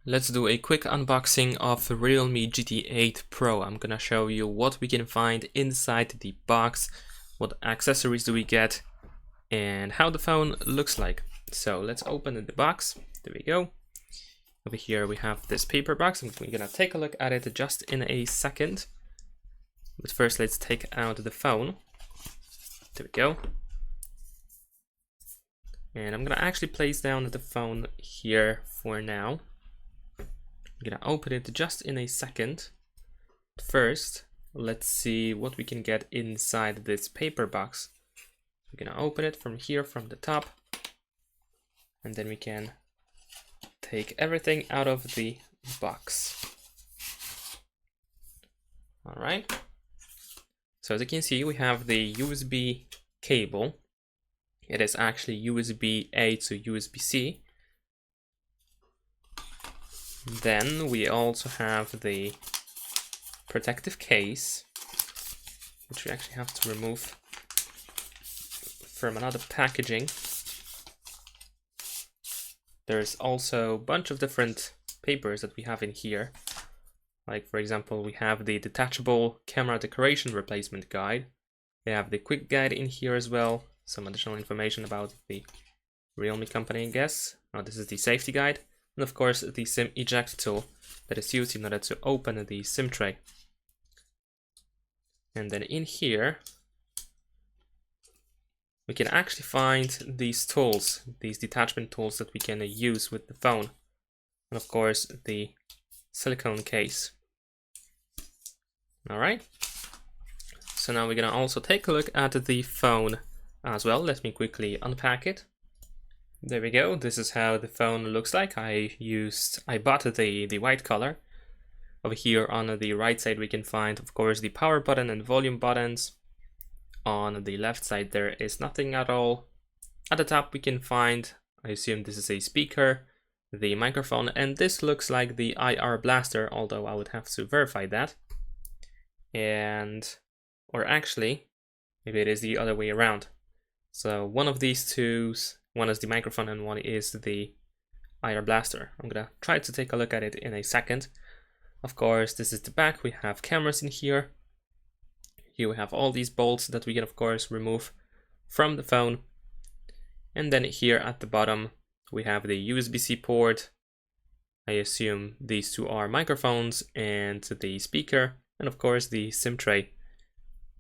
Let's do a quick unboxing of the Realme GT 8 Pro. I'm gonna show you what we can find inside the box, what accessories do we get, and how the phone looks like. So let's open the box. There we go. Over here we have this paper box. I'm gonna take a look at it just in a second. But first let's take out the phone. There we go. And I'm gonna actually place down the phone here for now. I'm gonna open it just in a second. First, let's see what we can get inside this paper box. We're gonna open it from here, from the top, and then we can take everything out of the box. All right. So as you can see, we have the USB cable. It is actually USB-A to USB-C. Then we also have the protective case, which we actually have to remove from another packaging. There's also a bunch of different papers that we have in here. Like, for example, we have the detachable camera decoration replacement guide. We have the quick guide in here as well. Some additional information about the Realme company, I guess. Oh, this is the safety guide. And of course, the SIM eject tool that is used in order to open the SIM tray. And then in here, we can actually find these tools, these detachment tools that we can use with the phone. And of course, the silicone case. All right. So now we're gonna also take a look at the phone as well. Let me quickly unpack it. There we go. This is how the phone looks like. I bought the white color. Over here on the right side we can find, of course, the power button and volume buttons. On the left side there is nothing at all. At the top we can find, I assume this is a speaker, the microphone, and this looks like the IR blaster, although I would have to verify that. Or actually, maybe it is the other way around. So one of these two, one is the microphone and one is the IR blaster. I'm gonna try to take a look at it in a second. Of course, this is the back. We have cameras in here. Here we have all these bolts that we can, of course, remove from the phone. And then here at the bottom, we have the USB-C port. I assume these two are microphones and the speaker, and of course the SIM tray.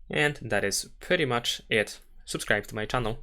And that is pretty much it. Subscribe to my channel.